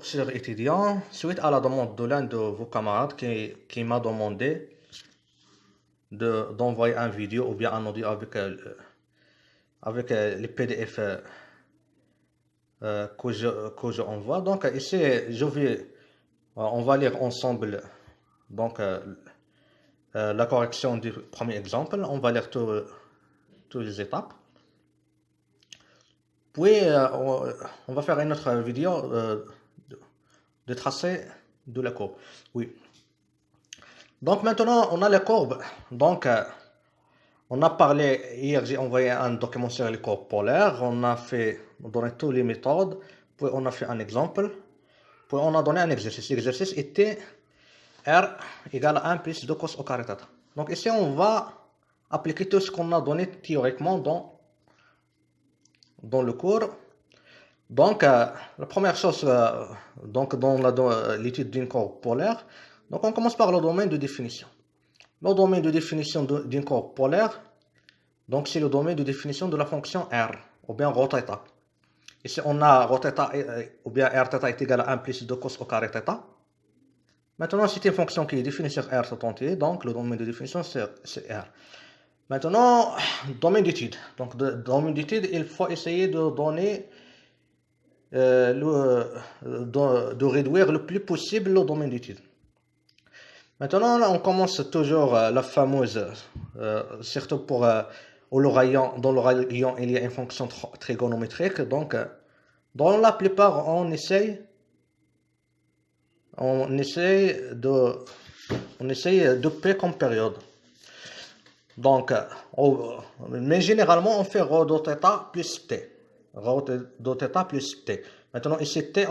cher étudiant, suite à la demande de l'un de vos camarades qui m'a demandé d'envoyer un vidéo ou bien un audio avec les PDF que je envoie. Donc ici, on va lire ensemble donc, la correction du premier exemple. On va lire toutes les étapes. Puis, on va faire une autre vidéo de tracé de la courbe. Oui. Donc maintenant, on a la courbe. Donc, on a parlé, hier j'ai envoyé un document sur les courbes polaires. On a donné toutes les méthodes. Puis on a fait un exemple. Puis on a donné un exercice. L'exercice était R égale à 1 plus 2 cos au carré θ. Donc ici, on va appliquer tout ce qu'on a donné théoriquement dans le cours. Donc, la première chose, donc dans l'étude d'une courbe polaire, donc on commence par le domaine de définition. Le domaine de définition d'une courbe polaire, donc c'est le domaine de définition de la fonction R, ou bien ρθ. Ici, on a ρθ ou bien Rθ est égal à 1 plus 2 cos au carré θ. Maintenant, c'est une fonction qui est définie sur R tout entier, donc le domaine de définition c'est R. Maintenant, domaine d'étude. Donc, domaine d'étude, il faut essayer de donner, de réduire le plus possible le domaine d'étude. Maintenant, là, on commence toujours la fameuse, surtout pour dans le rayon, il y a une fonction trigonométrique. Donc, dans la plupart, on essaye de P comme période. Donc, mais généralement, on fait ρ de θ plus t. Ρ de θ plus t. Maintenant, ici, t,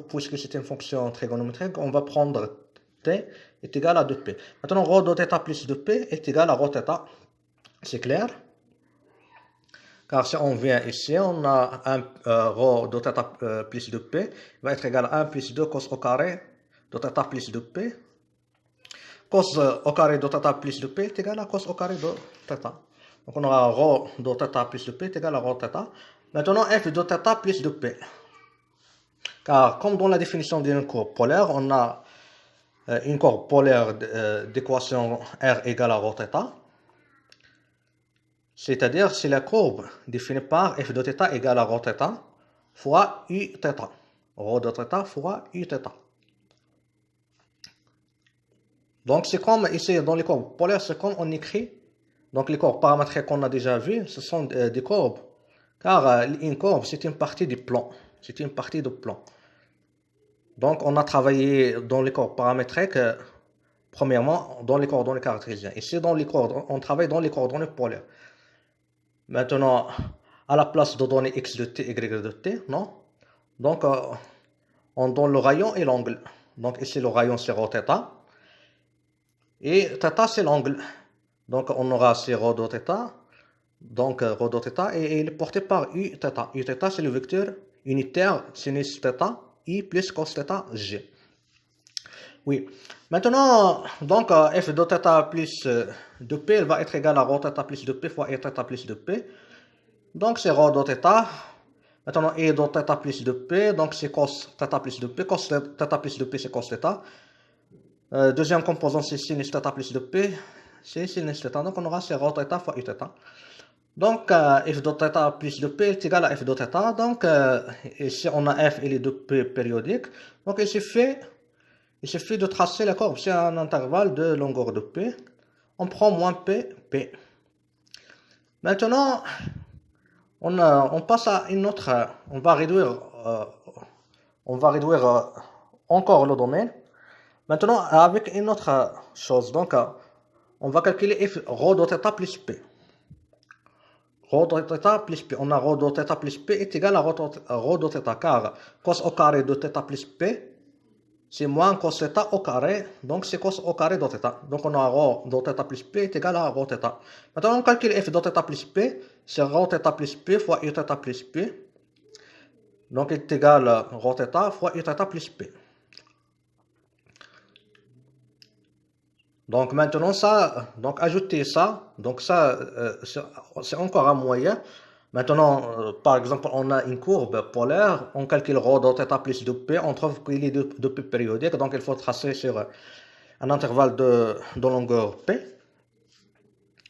puisque c'est une fonction trigonométrique, on va prendre t est égal à 2p. Maintenant, ρ de θ plus 2p est égal à ρ θ. C'est clair? Car si on vient ici, on a un ρ de θ plus 2p va être égal à 1 plus 2 cos au carré de θ plus 2p. Cos au carré de θ plus 2p est égal à cos au carré de θ. Donc on aura ρ de θ plus 2p est égal à ρ θ. Maintenant, f de θ plus 2p. Car comme dans la définition d'une courbe polaire, on a une courbe polaire d'équation R égale à ρ θ. C'est-à-dire si la courbe définie par f de θ égale à ρ θ fois u θ. Ρ de θ fois u θ. Donc, c'est comme ici dans les courbes polaires, c'est comme on écrit. Donc, les courbes paramétriques qu'on a déjà vues, ce sont des courbes. Car une courbe, c'est une partie du plan. C'est une partie du plan. Donc, on a travaillé dans les courbes paramétriques, premièrement, dans les coordonnées cartésiennes. Ici, on travaille dans les coordonnées polaires. Maintenant, à la place de donner x de t, y de t, non? Donc, on donne le rayon et l'angle. Donc, ici, le rayon, c'est ρ θ. Et θ, c'est l'angle. Donc, on aura c'est ρ de θ. Donc, ρ de θ, et il est porté par u θ. U θ, c'est le vecteur unitaire sinus θ, i plus cos θ, g. Oui. Maintenant, donc, f de θ plus 2p, elle va être égale à ρ θ plus 2p fois e θ plus 2p. Donc, c'est ρ de θ. Maintenant, e de θ plus 2p, donc c'est cos θ plus 2p. Cos θ plus 2p, c'est cos θ. Deuxième composant, c'est sinus θ plus 2p, c'est sinus θ. Donc, on aura c'est ρ θ fois u θ. Donc, f de θ plus 2p est égal à f de θ. Donc, ici, on a f et les 2p périodiques. Donc, il suffit de tracer la courbe. C'est un intervalle de longueur de p. On prend moins p, p. Maintenant, on passe à une autre. On va réduire encore le domaine. Maintenant, avec une autre chose, donc, on va calculer f ρ de θ plus p. Ρ de θ plus p. On a ρ de θ plus p est égal à ρ de θ, car cos au carré de θ plus p, c'est moins cos θ au carré, donc c'est cos au carré de θ. Donc on a ρ de θ plus p est égal à ρ θ. Maintenant, on calcule f de θ plus p, c'est ρ θ plus p fois u θ plus p. Donc, est égal à ρ θ fois u θ plus p. Donc maintenant ça, donc ajouter ça, donc ça c'est encore un moyen. Maintenant, par exemple, on a une courbe polaire, on calcule ρ de θ plus 2p, on trouve qu'il est de p périodique, donc il faut tracer sur un intervalle de longueur p,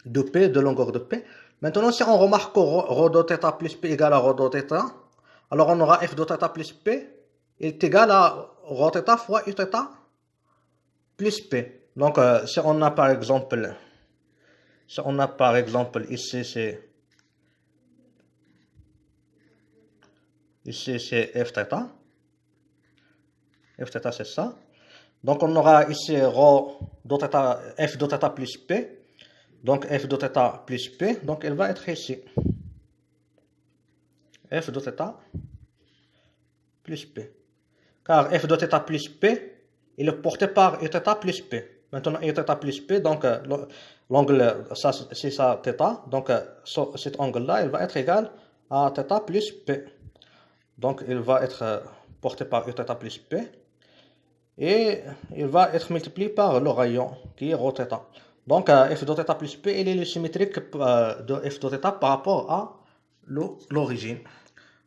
de longueur de p. Maintenant, si on remarque que ρ de θ plus p égale à ρ de θ, alors on aura f de θ plus p est égal à ρ θ fois u θ plus p. Donc, si on a par exemple ici, c'est f θ. F θ, c'est ça. Donc, on aura ici ρ de θ, f de θ plus p. Donc, f de θ plus p. Donc, elle va être ici. F de θ plus p. Car f de θ plus p, il est porté par u θ plus p. Maintenant, u θ plus p, donc l'angle, ça, c'est ça θ. Donc, cet angle-là, il va être égal à θ plus p. Donc, il va être porté par u θ plus p. Et il va être multiplié par le rayon, qui est ρ θ. Donc, f de θ plus p, il est le symétrique de f de θ par rapport à l'origine.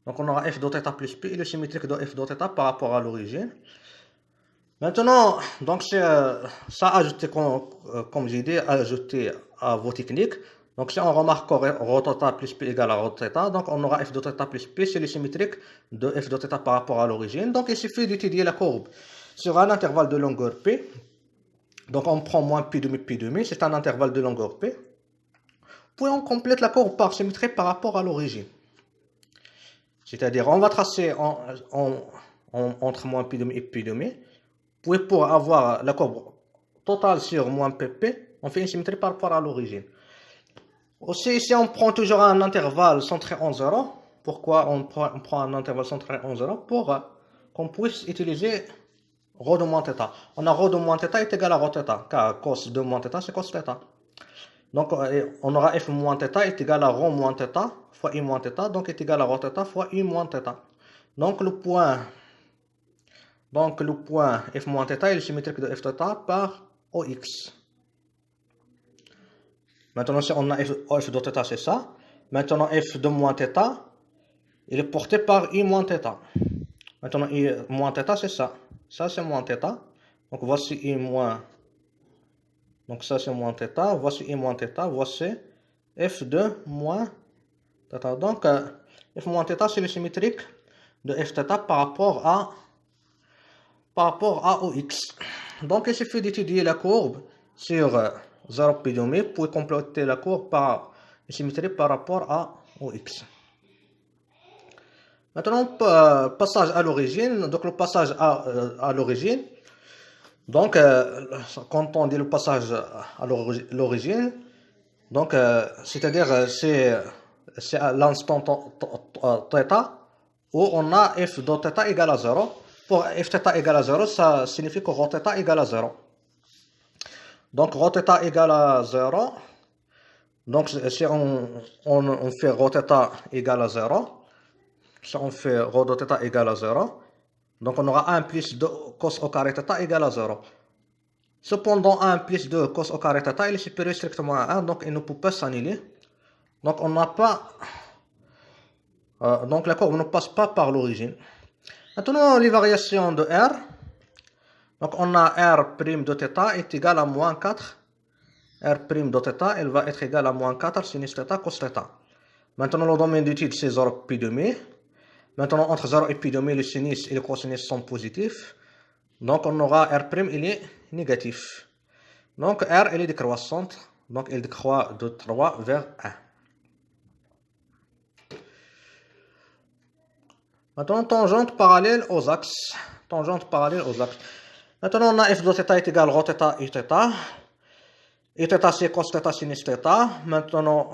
Donc, on aura f de θ plus p, il est symétrique de f de θ par rapport à l'origine. Maintenant, donc ça ajouté, comme j'ai dit, ajouté à vos techniques. Donc, si on remarque que ρ θ plus p égale à ρ θ, donc on aura f de θ plus p, c'est le symétrique de f de θ par rapport à l'origine. Donc, il suffit d'étudier la courbe sur un intervalle de longueur p. Donc, on prend moins pi demi, c'est un intervalle de longueur p. Puis, on complète la courbe par symétrie par rapport à l'origine. C'est-à-dire, on va tracer entre moins pi demi et pi demi. Puis, pour avoir la courbe totale sur moins pp, on fait une symétrie par rapport à l'origine. Aussi, ici, on prend toujours un intervalle centré en 0. Pourquoi on prend un intervalle centré en 0? Pour qu'on puisse utiliser ρ de moins θ. On a ρ de moins θ est égal à ρ θ, car cos de moins θ, c'est cos θ. Donc, on aura f moins θ est égal à ρ moins θ fois i moins θ, donc est égal à ρ θ fois i moins θ. Donc, le point f moins θ est le symétrique de f θ par OX. Maintenant, si on a f de θ, c'est ça. Maintenant, f de moins θ, il est porté par i moins θ. Maintenant, i moins θ, c'est ça. Ça, c'est moins θ. Donc, voici i moins. Donc, ça, c'est moins θ. Voici i moins θ. Voici f de moins θ. Donc, f moins θ, c'est le symétrique de f θ par rapport à OX. Donc, il suffit d'étudier la courbe sur 0 pi demi pour compléter la courbe par une symétrie par rapport à OX. Maintenant, passage à l'origine. Donc, le passage à l'origine. Donc, quand on dit le passage à l'origine, donc, c'est-à-dire, c'est à l'instant θ où on a f de θ égale à 0. Pour f θ égale à 0, ça signifie que ρ θ égale à 0. Donc, ρ θ égale à 0. Donc, si on fait ρ θ égale à 0, si on fait ρ de θ égale à 0, donc on aura 1 plus 2 cos au carré θ égale à 0. Cependant, 1 plus 2 cos au carré θ, il est supérieur strictement à 1, donc il ne peut pas s'annuler. Donc, on n'a pas... donc, la courbe ne passe pas par l'origine. Maintenant, les variations de R. Donc, on a R' de θ est égal à moins 4. R' de θ, elle va être égale à moins 4 sinus θ cos θ. Maintenant, le domaine d'étude, c'est 0 pi demi. Maintenant, entre 0 et pi demi, le sinus et le cosinus sont positifs. Donc, on aura R', il est négatif. Donc, R, elle est décroissante. Donc, elle décroît de 3 vers 1. Maintenant, tangente parallèle aux axes. Tangente parallèle aux axes. Maintenant, on a f de θ est égal à ρ θ et θ. Et θ, c'est cos θ sinus θ. Maintenant,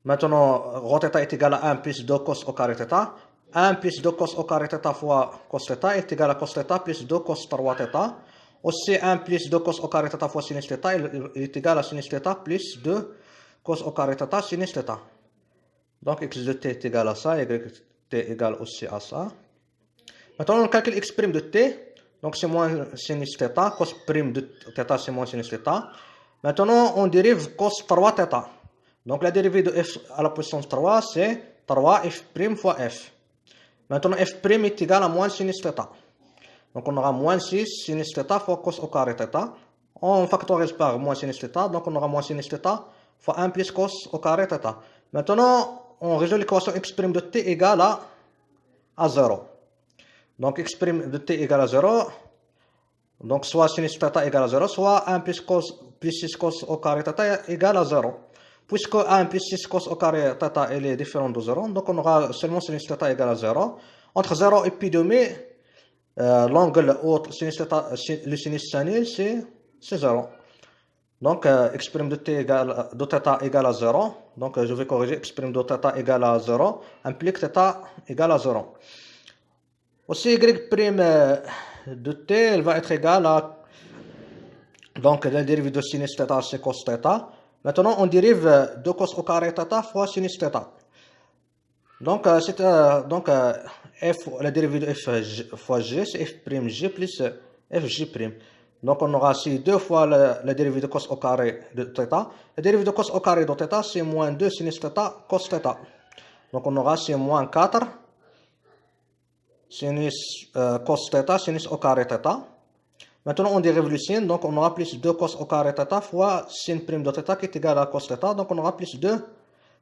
ρ θ est égal à 1 plus 2 cos au carré θ. 1 plus 2 cos au carré θ fois cos θ est égal à cos θ plus 2 cos 3 θ. Aussi, 1 plus 2 cos au carré θ fois sinus θ, il est égal à sinus θ plus 2 cos au carré θ sinus θ. Donc, x de t est égal à ça, y de t est égal aussi à ça. Maintenant, on calcule x' de t. Donc, c'est moins sinus θ. Cos' de θ, c'est moins sinus θ. Maintenant, on dérive cos 3 θ. Donc la dérivée de f à la puissance 3, c'est 3f' fois f. Maintenant, f' est égal à moins sinus θ. Donc on aura moins 6 sinus θ fois cos au carré θ. On factorise par moins sinus θ, donc on aura moins sinus θ fois 1 plus cos au carré θ. Maintenant, on résout l'équation x' de t égale à 0. Donc x' de t égale à 0. Donc soit sinus θ égale à 0, soit 1 plus 6 cos au carré θ égale à 0. Puisque 1 plus 6 cos au carré θ elle est différente de 0, donc on aura seulement sinus θ égale à 0. Entre 0 et pi demi, l'angle entre sinus θ, le sinus sinus, c'est 0. Donc x' de t égale, de θ égale à 0. Donc je vais corriger x' de θ égale à 0, implique θ égale à 0. Aussi y' de t, elle va être égale à, donc la dérivée de sinus θ c'est cos θ. Maintenant on dérive de cos au carré θ fois sinus θ. Donc f, la dérivée de f fois g, c'est f'g plus fj'. Donc on aura ici 2 fois la dérivée de cos au carré de θ. La dérivée de cos au carré de θ, c'est moins 2 sinus θ cos θ. Donc on aura ici moins 4 sinus cos θ sinus au carré θ. Maintenant on dérive le sin, donc on aura plus 2 cos au carré θ fois sin' de θ qui est égal à cos θ. Donc on aura plus 2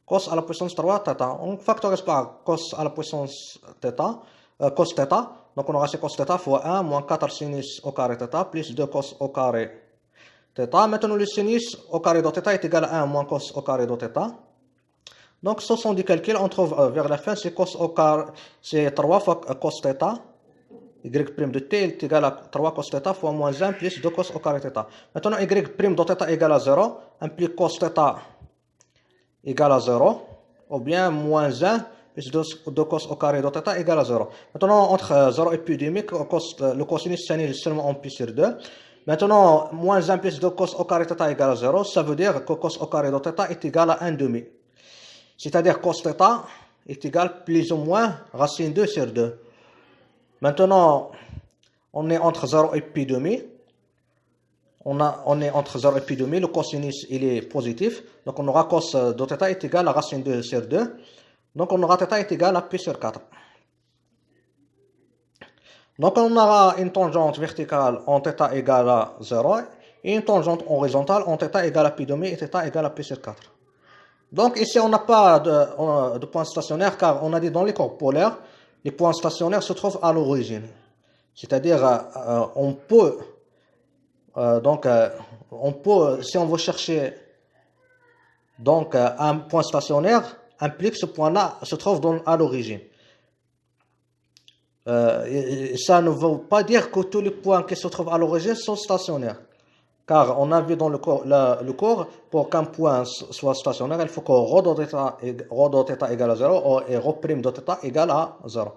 cos à la puissance 3 θ. On factorise par cos à la puissance θ, cos θ. Donc on aura cos θ fois 1 moins 4 sinus au carré θ plus 2 cos au carré θ. Maintenant le sinus au carré de θ est égal à 1 moins cos au carré de θ. Donc ce sont des calculs, on trouve vers la fin, c'est cos au carré, c'est 3 fois cos θ. Y' de t est égal à 3 cos θ fois moins 1 plus 2 cos au carré θ. Maintenant y' de θ égale à 0, implique cos θ égale à 0, ou bien moins 1 plus 2 cos au carré de θ égale à 0. Maintenant, entre 0 et pi demi, le cosinus sinus seulement en pi sur 2. Maintenant, moins 1 plus 2 cos au carré θ égale à 0, ça veut dire que cos au carré de θ est égal à 1 demi. C'est-à-dire cos θ est égal plus ou moins racine 2 sur 2. Maintenant, on est entre 0 et pi demi. On est entre 0 et pi demi, le cosinus il est positif, donc on aura cos de θ est égal à racine 2 sur 2, donc on aura θ est égal à pi sur 4. Donc on aura une tangente verticale en θ égale à 0 et une tangente horizontale en θ égale à pi demi et θ égale à pi sur 4. Donc ici on n'a pas de point stationnaire car on a dit dans les corps polaires, les points stationnaires se trouvent à l'origine. C'est-à-dire on peut, si on veut chercher donc un point stationnaire, implique ce point-là se trouve à l'origine. Ça ne veut pas dire que tous les points qui se trouvent à l'origine sont stationnaires. Car on a vu dans le cours, pour qu'un point soit stationnaire, il faut que ρ de θ égale à 0 et ρ' de θ égale à 0.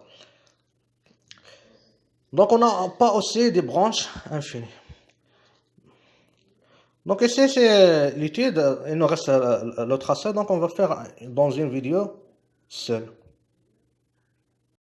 Donc on n'a pas aussi des branches infinies. Donc ici c'est l'étude, il nous reste le tracé, donc on va faire dans une vidéo seule.